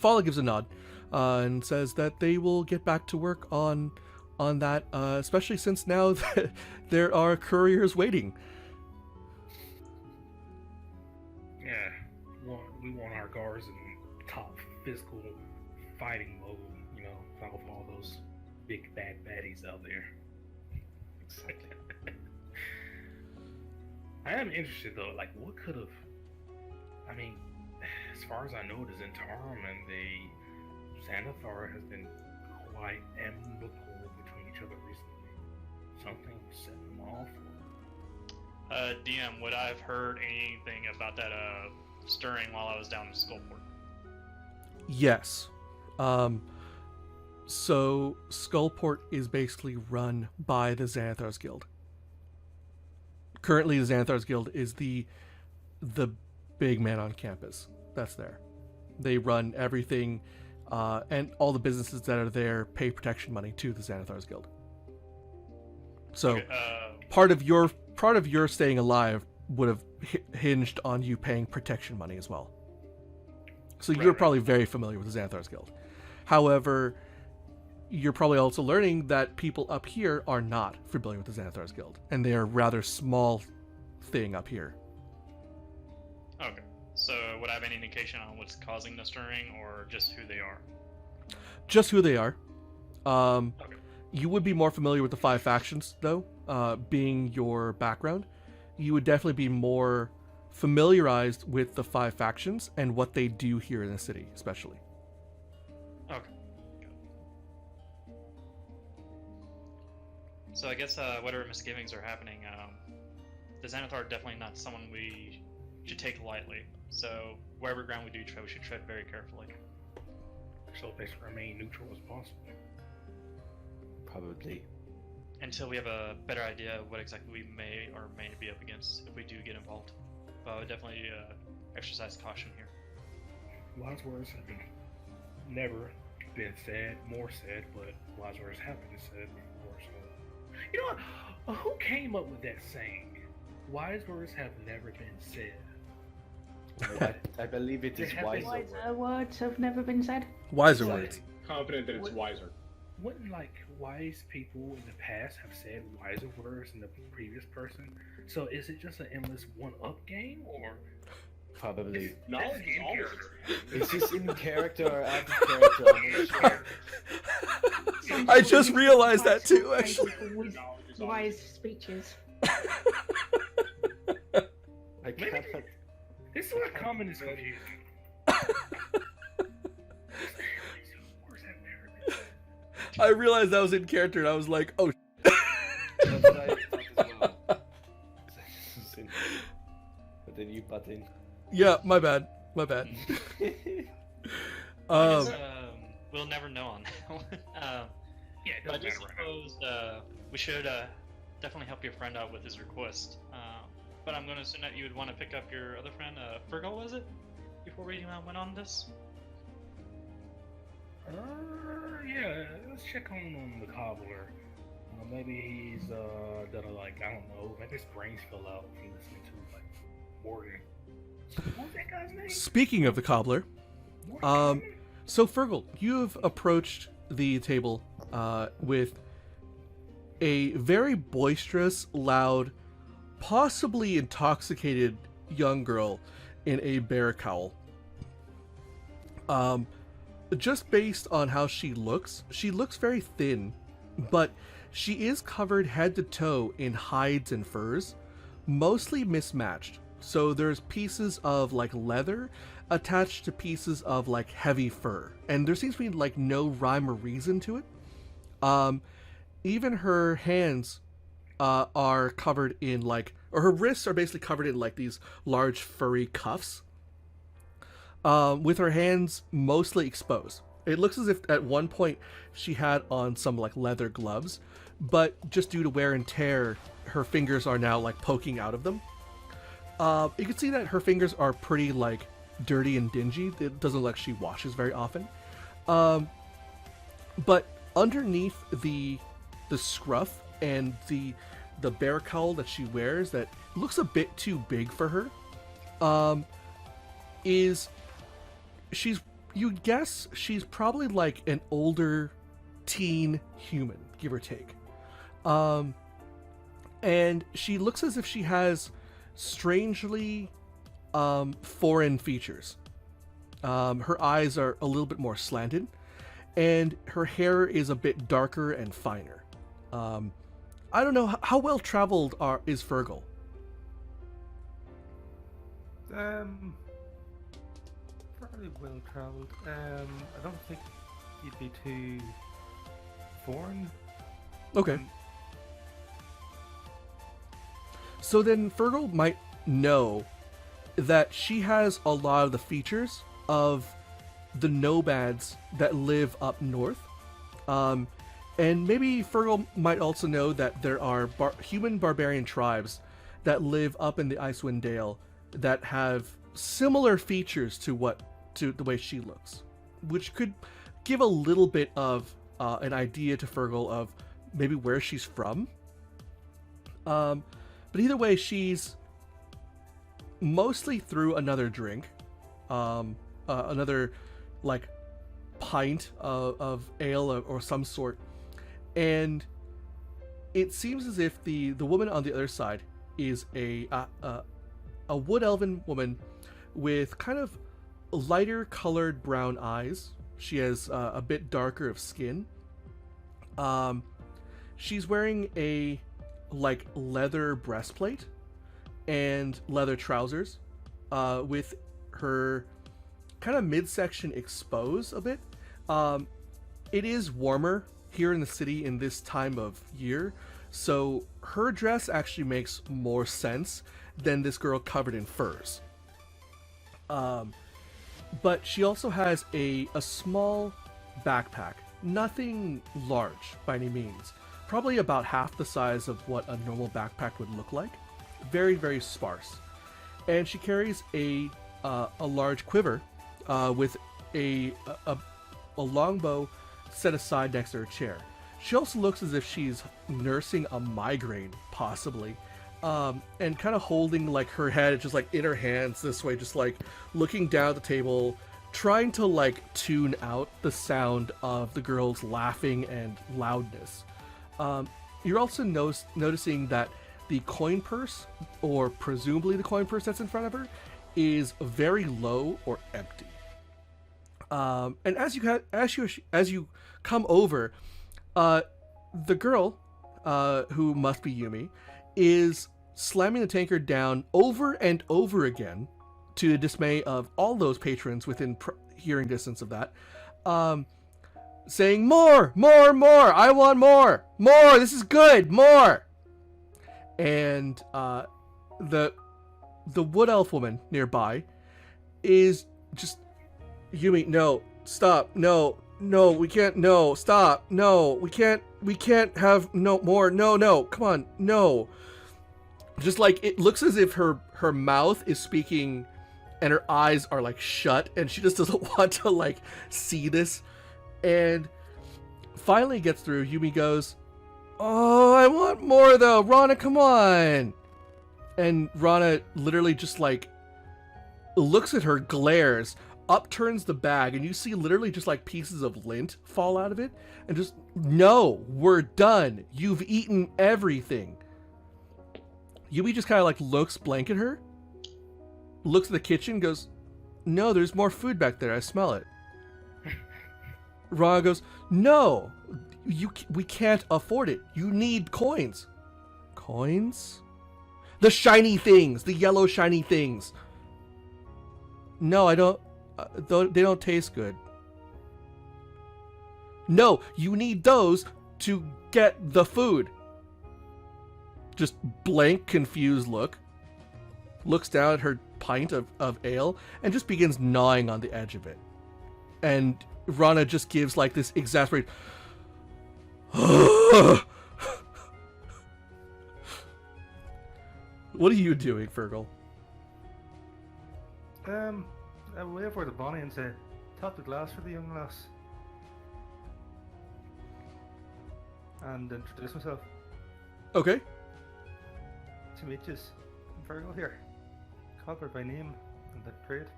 Fala gives a nod and says that they will get back to work on that, especially since now there are couriers waiting. Yeah, we want our guards in top physical fighting mode, fight with all those big bad baddies out there. Exactly. I am interested though, like what could have, as far as I know, the Zentarum and the Xanathar has been quite amicable between each other recently. Something set them off. DM, would I have heard anything about that stirring while I was down in Skullport? Yes. So Skullport is basically run by the Xanathar's Guild. Currently, the Xanathar's Guild is the big man on campus that's there. They run everything, and all the businesses that are there pay protection money to the Xanathar's Guild. So Okay, part of your staying alive would have hinged on you paying protection money as well. So you're probably very familiar with the Xanathar's Guild. However, you're probably also learning that people up here are not familiar with the Xanathar's Guild, and they are a rather small thing up here. Okay. So would I have any indication on what's causing the stirring, or just who they are? Just who they are. Okay. You would be more familiar with the 5 factions, though, being your background. You would definitely be more familiarized with the 5 factions and what they do here in the city, especially. Okay. So I guess whatever misgivings are happening, the Xanathar are definitely not someone we should take lightly. So wherever ground we do tread, we should tread very carefully. So they should remain neutral as possible. Probably. Until we have a better idea of what exactly we may or may be up against if we do get involved. But I would definitely exercise caution here. Wise words have never been said, more said, but wise words have been said before. So, you know what? Who came up with that saying? Wise words have never been said. I believe it is wiser. Wiser words have never been said. Wiser Exactly. words. Confident that it's wiser. Wouldn't wise people in the past have said wiser words than the previous person? So is it just an endless one-up game, or Probably. Knowledge is always. Is this in character or out of character? I'm not sure. I just realized that too, actually. Knowledge is always. Wise speeches. I can't. this is where common is confusing? Words have never been said. I realized that was in character, and I was like, oh, That's what I thought as well. But then you butt in. yeah, my bad. I guess, we'll never know on that one. Yeah, it But I doesn't just matter right now. suppose we should definitely help your friend out with his request. But I'm going to assume that you would want to pick up your other friend, Fergal, was it? Before we went on this? Yeah, let's check on the cobbler. Maybe he's done I don't know, maybe his brains fell out from listening to Morgan. What was that guy's name? Speaking of the cobbler, Morgan? so Fergal, you have approached the table with a very boisterous, loud, possibly intoxicated young girl in a bear cowl. Just based on how she looks very thin, but she is covered head to toe in hides and furs, mostly mismatched. So there's pieces of leather attached to pieces of heavy fur, and there seems to be no rhyme or reason to it. Even her hands are covered in or her wrists are basically covered in these large furry cuffs. With her hands mostly exposed. It looks as if at one point she had on some leather gloves, but just due to wear and tear, her fingers are now poking out of them. You can see that her fingers are pretty dirty and dingy. It doesn't look like she washes very often. But underneath the scruff and the bear cowl that she wears that looks a bit too big for her, is she's you'd guess she's probably like an older teen human, give or take. And she looks as if she has strangely foreign features. Her eyes are a little bit more slanted, and her hair is a bit darker and finer. I don't know how well traveled is Fergal. Fairly well travelled. I don't think you'd be too foreign. Okay. So then Fergal might know that she has a lot of the features of the nomads that live up north. And maybe Fergal might also know that there are human barbarian tribes that live up in the Icewind Dale that have similar features to the way she looks, which could give a little bit of an idea to Fergal of maybe where she's from. But either way, she's mostly through another drink, another like pint of ale or some sort, and it seems as if the woman on the other side is a wood elven woman with kind of lighter colored brown eyes. She has a bit darker of skin. She's wearing a like leather breastplate and leather trousers, with her kind of midsection exposed a bit. It is warmer here in the city in this time of year, so her dress actually makes more sense than this girl covered in furs. But she also has a small backpack, nothing large by any means, probably about half the size of what a normal backpack would look like, very, very sparse. And she carries a large quiver with a longbow set aside next to her chair. She also looks as if she's nursing a migraine, possibly, and kind of holding like her head just like in her hands this way, just like looking down at the table, trying to like tune out the sound of the girl's laughing and loudness. You're also noticing that the coin purse, or presumably the coin purse that's in front of her, is very low or empty. And as you come over, the girl, who must be Yumi, is slamming the tankard down over and over again, to the dismay of all those patrons within hearing distance of that, saying, "More, more, more! I want more, more! This is good, more!" And the wood elf woman nearby is just, "Yumi, no, stop, no, we can't, no, stop, no, we can't have no more, no, come on, no." Just like, it looks as if her mouth is speaking and her eyes are like shut, and she just doesn't want to like see this. And finally gets through. Yumi goes, "Oh, I want more though, Rana, come on." And Rana literally just like looks at her, glares, upturns the bag, and you see literally just like pieces of lint fall out of it, and just, "No, we're done. You've eaten everything." Yumi just kind of like looks blank at her, looks at the kitchen, goes, "No, there's more food back there. I smell it." Rana goes, "No, we can't afford it. You need coins." "Coins? The shiny things, the yellow shiny things." "No, I don't. They don't taste good." "No, you need those to get the food." Just blank, confused look. Looks down at her pint of ale and just begins gnawing on the edge of it. And Rana just gives like this exasperated "What are you doing, Fergal? I will wait for the bonnie and say, "Tap the glass for the young lass," and introduce myself. Okay. "To meet you, Virgil here. Called her by name and the trade."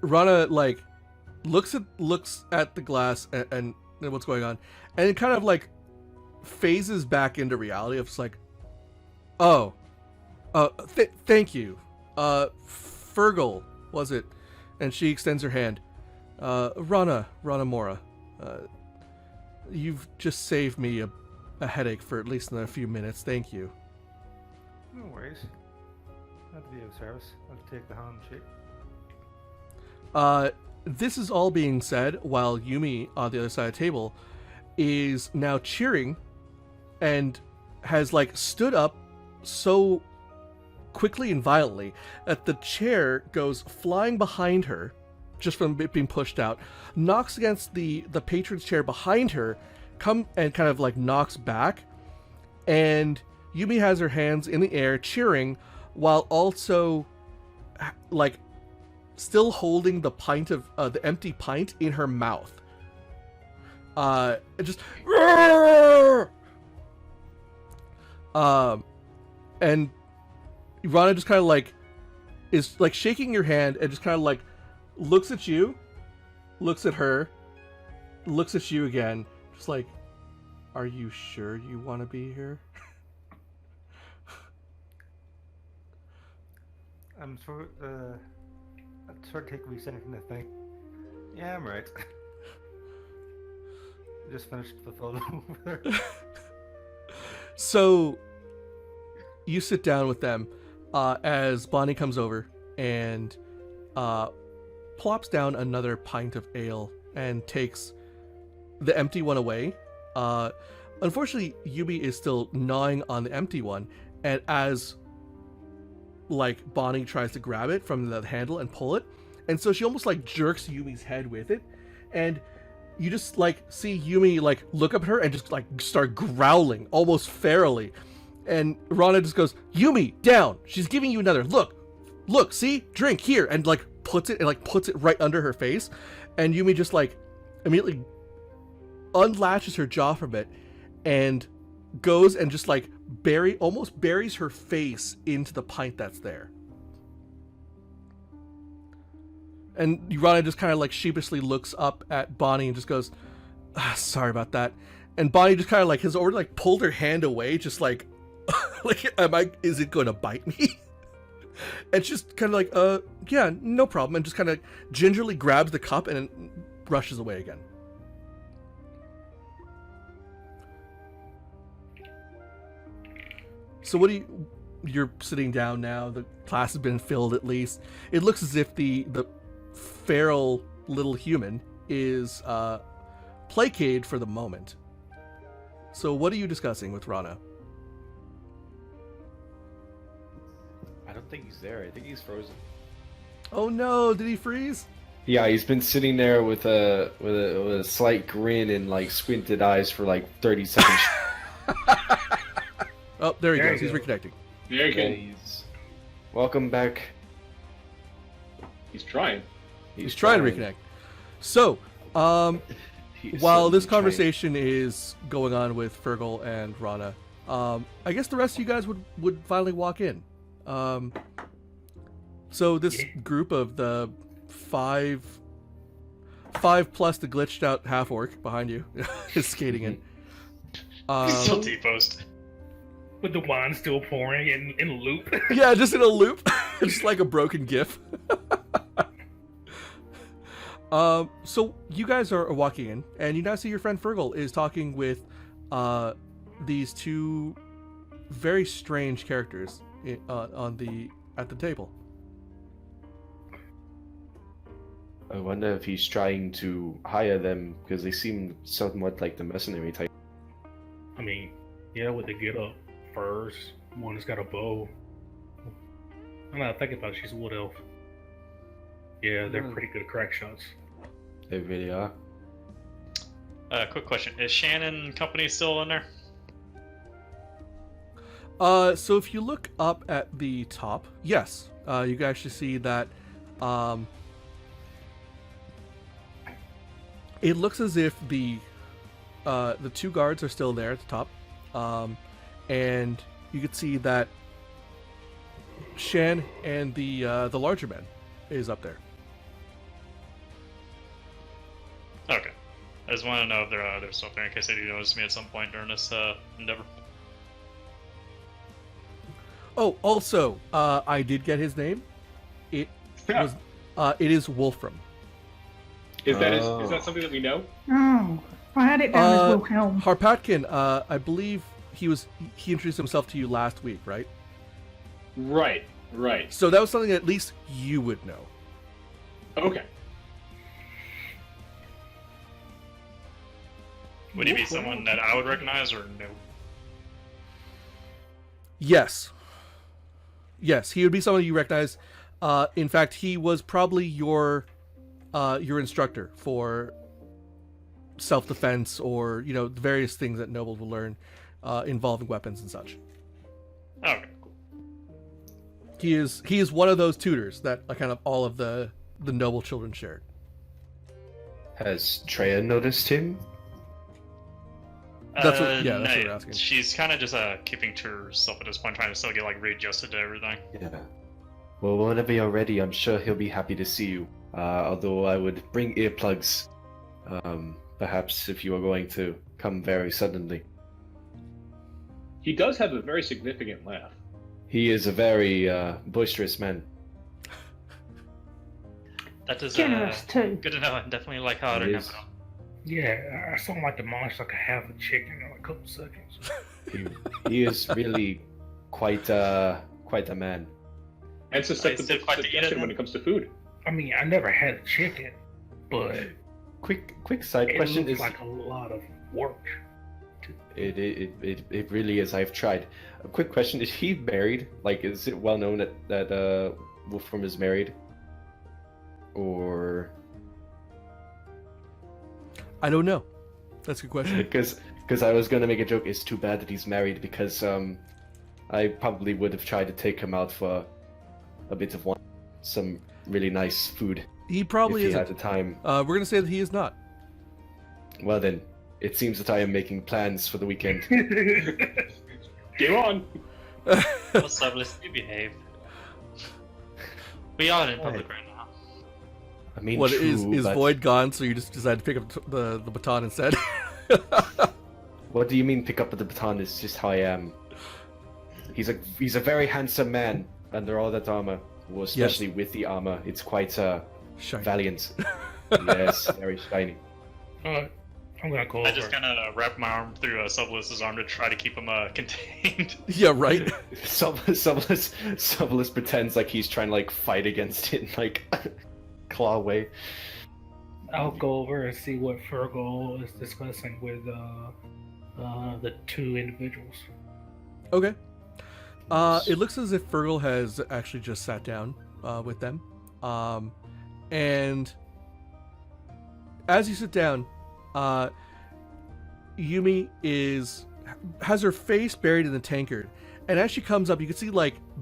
Rana like looks at the glass and what's going on, and it kind of like phases back into reality of just like, oh, thank you, Fergal, was it? And she extends her hand. Rana Mora, you've just saved me a headache for at least another few minutes. Thank you. No worries. Not to be of service. I'll take the hand shake. This is all being said while Yumi on the other side of the table is now cheering and has like stood up so quickly and violently that the chair goes flying behind her just from it being pushed out, knocks against the patron's chair behind her, come and kind of like knocks back, and Yumi has her hands in the air cheering while also like still holding the pint of the empty pint in her mouth. It just and Rana just kind of like is like shaking your hand and just kind of like looks at you, looks at her, looks at you again, just like, are you sure you want to be here? I'm sort of take a wee second to think. Yeah, I'm right. Just finished the photo over there. So you sit down with them as Bonnie comes over and plops down another pint of ale and takes the empty one away. Unfortunately, Yumi is still gnawing on the empty one, and as like Bonnie tries to grab it from the handle and pull it, and so she almost like jerks Yumi's head with it, and you just like see Yumi like look up at her and just like start growling almost ferally, and Rana just goes, "Yumi, down! She's giving you another. Look, see, drink here," and like puts it right under her face, and Yumi just like immediately unlatches her jaw from it and goes and just like almost buries her face into the pint that's there. And Rana just kind of like sheepishly looks up at Bonnie and just goes, sorry about that. And Bonnie just kind of like has already like pulled her hand away, just like, like, is it going to bite me? And she's kind of like, yeah, no problem. And just kind of gingerly grabs the cup and rushes away again. So what do you're sitting down now, the class has been filled at least. It looks as if the feral little human is placated for the moment. So what are you discussing with Rana? I don't think he's there. I think he's frozen. Oh no, did he freeze? Yeah, he's been sitting there with a slight grin and like squinted eyes for like 30 seconds. Oh, there he There goes. you He's go. reconnecting. There you go. He's welcome back. He's trying. He's trying to reconnect. So, He's while this suddenly conversation is going on with Fergal and Rana, I guess the rest of you guys would finally walk in. So this group of the five plus the glitched out half orc behind you is skating in. Still T-post. With the wine still pouring in a loop. Yeah, just in a loop, just like a broken GIF. So you guys are walking in, and you now see your friend Fergal is talking with these two very strange characters at the table. I wonder if he's trying to hire them because they seem somewhat like the mercenary type. I mean, yeah, with the get up, furs, one has got a bow. I'm not thinking about it, she's a wood elf. Yeah, they're pretty good at crack shots. They really are. Quick question: is Shannon Company still in there? So if you look up at the top, yes, you can actually see that it looks as if the two guards are still there at the top, and you can see that Shan and the larger man is up there. Okay. I just want to know if they're still there in case they do notice me at some point during this endeavor. Oh, also, I did get his name. It was, it is Wolfram. Is that something that we know? Oh, I had it down as Wilhelm. Harpatkin, I believe he introduced himself to you last week, right? Right. So that was something that at least you would know. Okay. Would he be someone that I would recognize or no? Yes, he would be someone you recognize. In fact, he was probably your instructor for self-defense, or the various things that nobles will learn involving weapons and such. Okay, cool. He is one of those tutors that kind of all of the noble children shared. Has Treya noticed him? That's what no, we're asking. She's kind of just keeping to herself at this point, trying to still get readjusted to everything. Yeah. Well, whenever you're ready, I'm sure he'll be happy to see you. Although I would bring earplugs, perhaps if you are going to come very suddenly. He does have a very significant laugh. He is a very boisterous man. That is Generous too. good to know, and definitely like how to He know. is. Yeah, I saw him like the monster could have a chicken in a couple seconds. He is really quite a man. And susceptible still to quite to eat it, suggestion when then? it comes to food. I mean, I never had a chicken, but Quick side it question looks is like a lot of work. it really is. I've tried. A quick question: is he married? Like, is it well known that Wolfram is married? Or I don't know. That's a good question. because I was gonna make a joke. It's too bad that he's married, because I probably would have tried to take him out for a bit of some really nice food He probably if he isn't. had the time. We're gonna say that he is not. Well then, it seems that I am making plans for the weekend. Game on! What's up? Let's behave. We are in public right now. I mean, What true, is but Void gone? So you just decided to pick up the baton instead. what do you mean pick up the baton? It's just how I am. He's a very handsome man under all that armor. Well, especially with the armor, it's quite Shiny. valiant. Yes, very shiny. I'm gonna call I over. just kind of wrap my arm through Sublis's arm to try to keep him contained. Yeah, right. Sublis pretends like he's trying to fight against it in claw way. I'll go over and see what Fergal is discussing with the two individuals. Okay. It looks as if Fergal has actually just sat down with them. And as you sit down, Yumi has her face buried in the tankard. And as she comes up, you can see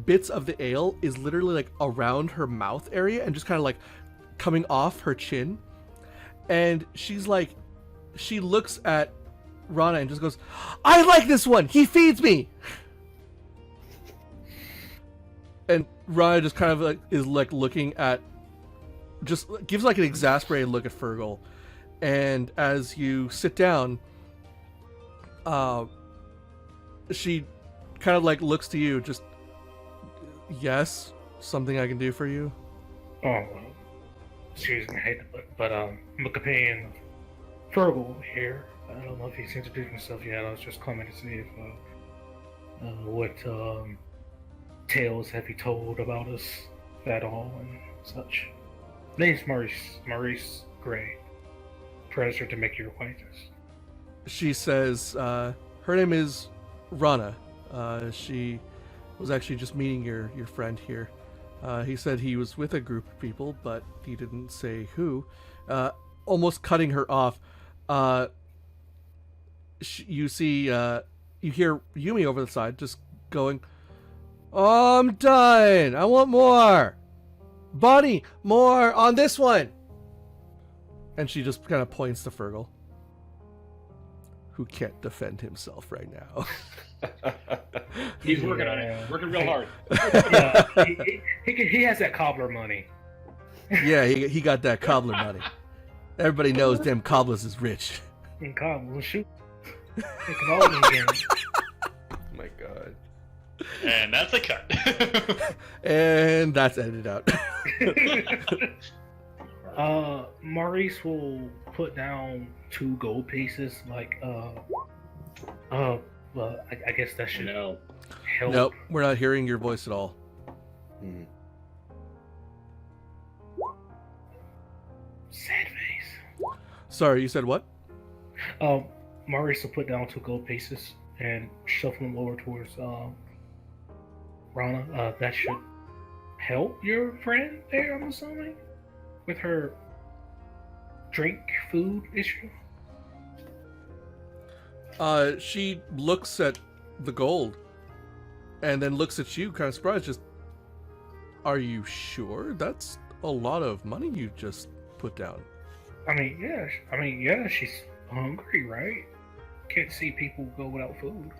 bits of the ale is literally around her mouth area and just kind of coming off her chin. And she looks at Rana and just goes, "I like this one. He feeds me." And Rana just kind of is looking at, just gives an exasperated look at Fergal. And as you sit down, she kind of looks to you, just, "Yes, something I can do for you?" Oh, well, excuse me, I hate to, but I'm a companion of Fergal here. I don't know if he's introduced himself yet. I was just coming to see if what tales have he told about us at all and such. Name's Maurice Gray. Pleasure to make your acquaintance. She says, her name is Rana. She was actually just meeting your friend here. He said he was with a group of people, but he didn't say who. Almost cutting her off, you hear Yumi over the side just going, "Oh, I'm done. I want more. Bonnie, more on this one." And she just kind of points to Fergal, who can't defend himself right now. He's working on it. Working real hard. Yeah, he has that cobbler money. Yeah, he got that cobbler money. Everybody knows them cobblers is rich. And God, we'll shoot. It can all be again. Oh my god. And that's a cut. And that's edited out. Maurice will put down 2 gold pieces. Well, I guess that should No. help. Nope, we're not hearing your voice at all. Hmm. Sad face. Sorry, you said what? Maurice will put down 2 gold pieces and shuffle them over towards Rana. That should help your friend there, I'm assuming, with her food issue. She looks at the gold and then looks at you kind of surprised. Just, are you sure? That's a lot of money you just put down. I mean, yeah, she's hungry, right? Can't see people go without food.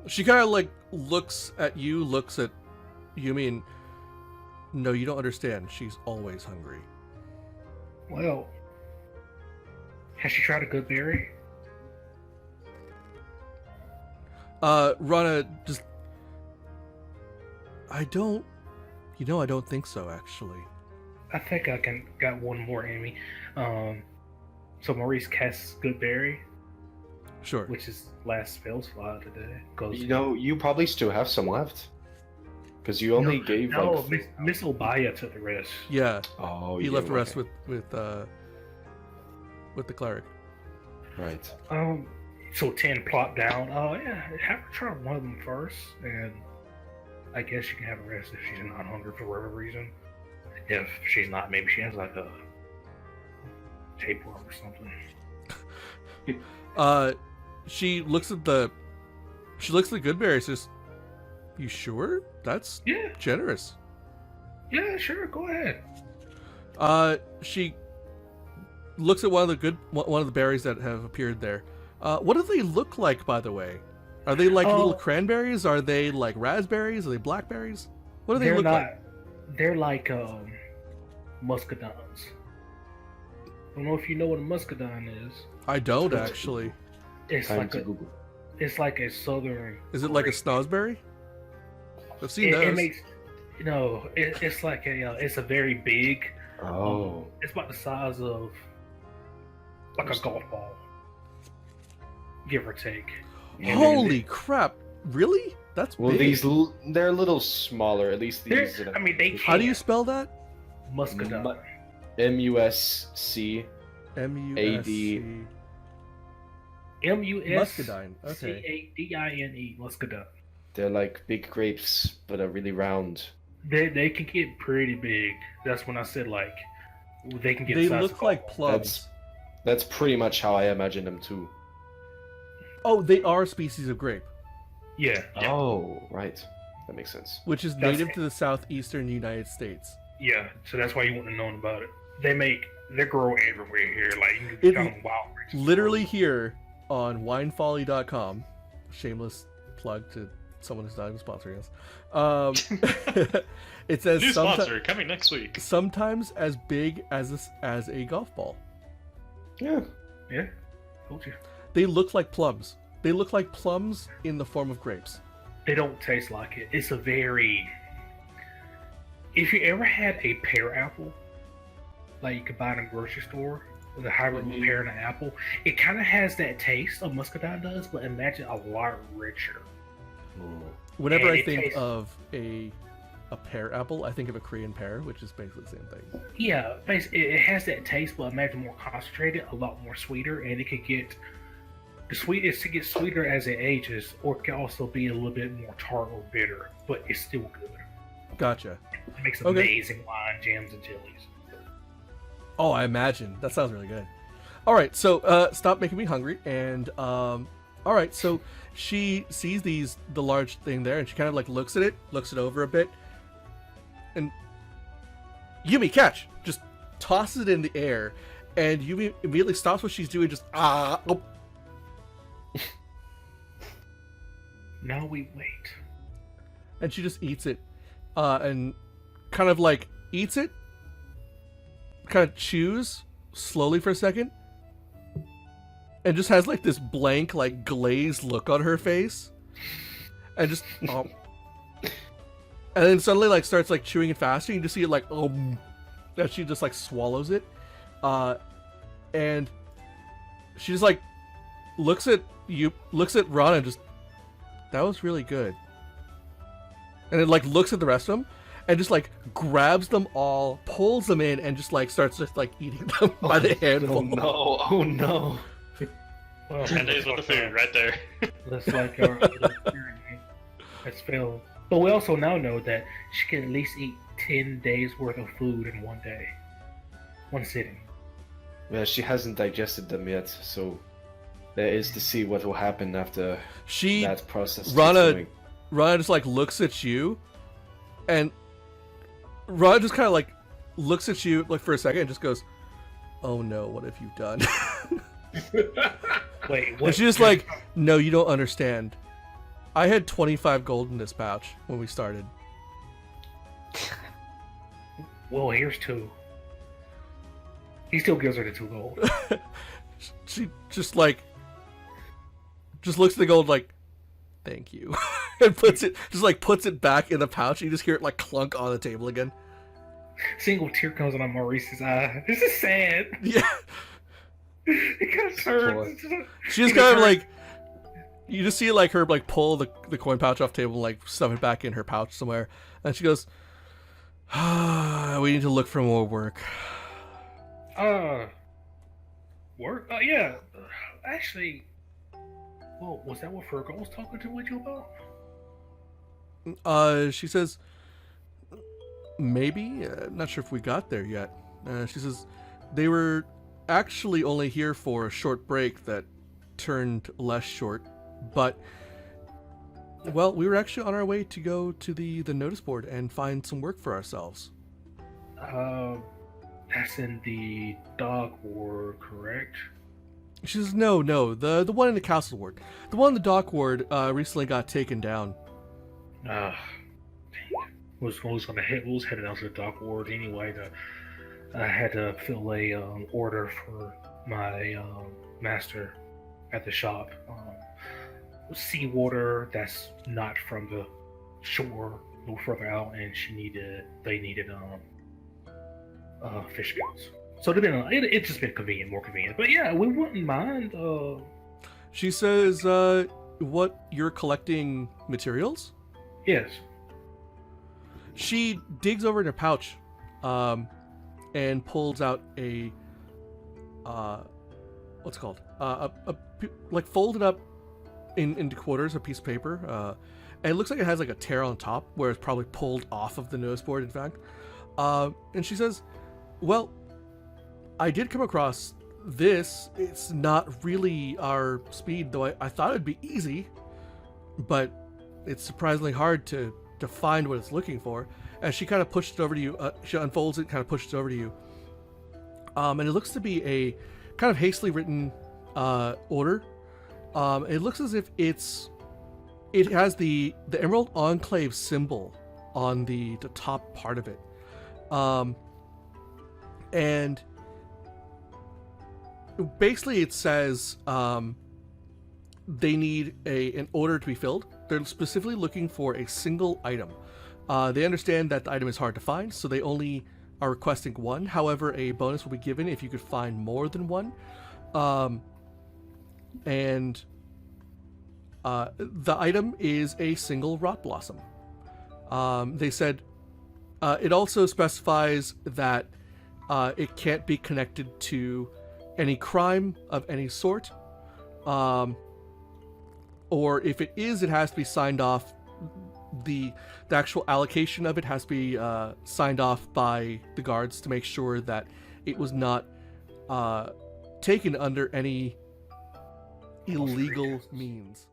She kind of like looks at Yumi, and no, you don't understand. She's always hungry. Well, has she tried a good berry? Rana, just, I don't think so, actually. I think I got one more, Amy. So Maurice casts good berry, Sure. which is last spell slot today. Goes. You know, you probably still have some left. Because you only gave like... Miss Obaya took the rest. Yeah, Oh, he yeah, left the rest okay. with the cleric. Right. So 10 plop down. Oh yeah, have her try one of them first, and I guess she can have a rest if she's not hungry for whatever reason. If she's not, maybe she has like a tapeworm or something. She looks at the good berry. Says, "You sure? That's Yeah, generous." yeah, sure, go ahead. She looks at one of the berries that have appeared there. What do they look like, by the way? Are they like little cranberries? Are they like raspberries? Are they blackberries? What do they look like? They're like muscadons. I don't know if you know what a muscadon is. I don't actually. It's Time like to a Google. it's like a southern. Is it like a snozzberry? I've seen those. It makes it's like it's a very big. Oh. It's about the size of like a golf ball, give or take. And Holy crap! Really? That's Well, big. they're a little smaller. At least they're- these. I mean, they How do you can't. spell that? Muscadon? MUSC. M-U-S-C. Muscadine, okay. Muscadine. Muscadine. They're like big grapes, but are really round. They can get pretty big. That's when I said like they can get. They the size look of like golf plums. That's pretty much how I imagine them too. Oh, they are a species of grape, balls. Yeah. Oh, right. That makes sense. which is That's- native to the southeastern United States. Yeah. So that's why you wouldn't have known about it. They grow everywhere here. Like you It- can find them wild. ranches. Literally here on winefolly.com, shameless plug to someone who's not even sponsoring us. It says New sponsor coming next week. sometimes as big as a golf ball. Yeah. Yeah. Told you. They look like plums. They look like plums in the form of grapes. They don't taste like it. It's a very. If you ever had a pear apple, like you could buy in a grocery store, with a hybrid of a pear and an apple, it kind of has that taste of muscadine does, but imagine a lot richer. Whenever And I it think tastes- of a pear apple, I think of a Korean pear, which is basically the same thing. Yeah, it has that taste, but imagine more concentrated, a lot more sweeter, and it could get it gets sweeter as it ages, or it can also be a little bit more tart or bitter, but it's still good. Gotcha. It makes Okay. amazing wine, jams, and jellies. Oh, I imagine. That sounds really good. All right, so stop making me hungry. And all right, so she sees the large thing there, and she kind of like looks it over a bit, and Yumi, catch! Just tosses it in the air, and Yumi immediately stops what she's doing, just oh. Now we wait. And she just eats it, and kind of like eats it, kind of chews slowly for a second, and just has like this blank, like glazed look on her face, and just and then suddenly like starts like chewing it faster. You just see it like that she just like swallows it, and she just like looks at Ron and just, that was really good, and then like looks at the rest of them and just like grabs them all, pulls them in, and just like starts just like eating them by the handful. Oh no! Well, 10 days worth of food right there. looks like our little experiment has failed. But we also now know that she can at least eat 10 days worth of food in one day, one sitting. Yeah, she hasn't digested them yet, so there is to see what will happen after that process. Rana just like looks at you, and Rana just kind of like looks at you like for a second and just goes, "Oh no, what have you done?" Wait, what? And she's just like, "No, you don't understand. I had 25 gold in this pouch when we started." Well, here's 2. He still gives her the 2 gold. She just looks at the gold like, "Thank you," and puts it back in the pouch. You just hear it like clunk on the table again. Single tear comes on Maurice's eye. This is sad. Yeah. It kind of hurts. She just kind of like, you just see like her like pull the coin pouch off the table and like stuff it back in her pouch somewhere, and she goes, "We need to look for more work." Work? Yeah. Actually, well, was that what Fergal was talking to with you about? She says, maybe. Not sure if we got there yet. She says they were actually only here for a short break that turned less short, but well, we were actually on our way to go to the notice board and find some work for ourselves. That's in the dog ward, correct? She says, no, the one in the castle ward. The one in the dock ward recently got taken down. Dang it. We was headed out to the dock ward anyway. I had to fill a order for my master at the shop. Seawater that's not from the shore, a little further out, and they needed fish scales. So it's just been more convenient. But yeah, we wouldn't mind. She says, what, you're collecting materials? Yes. She digs over in her pouch, and pulls out a, what's it called? Like folded up into quarters, a piece of paper. And it looks like it has like a tear on top where it's probably pulled off of the notice board, in fact. And she says, well, I did come across this. It's not really our speed, though I thought it'd be easy, but it's surprisingly hard to find what it's looking for. And she kind of pushed it over to you. She unfolds it, kind of pushes it over to you. And it looks to be a kind of hastily written order. It looks as if it has the Emerald Enclave symbol on the top part of it. And basically it says they need an order to be filled. They're specifically looking for a single item. They understand that the item is hard to find, so they only are requesting one. However, a bonus will be given if you could find more than one. And the item is a single rot blossom. They said it also specifies that it can't be connected to any crime of any sort. Or if it is, it has to be signed off. The actual allocation of it has to be signed off by the guards to make sure that it was not taken under any illegal means.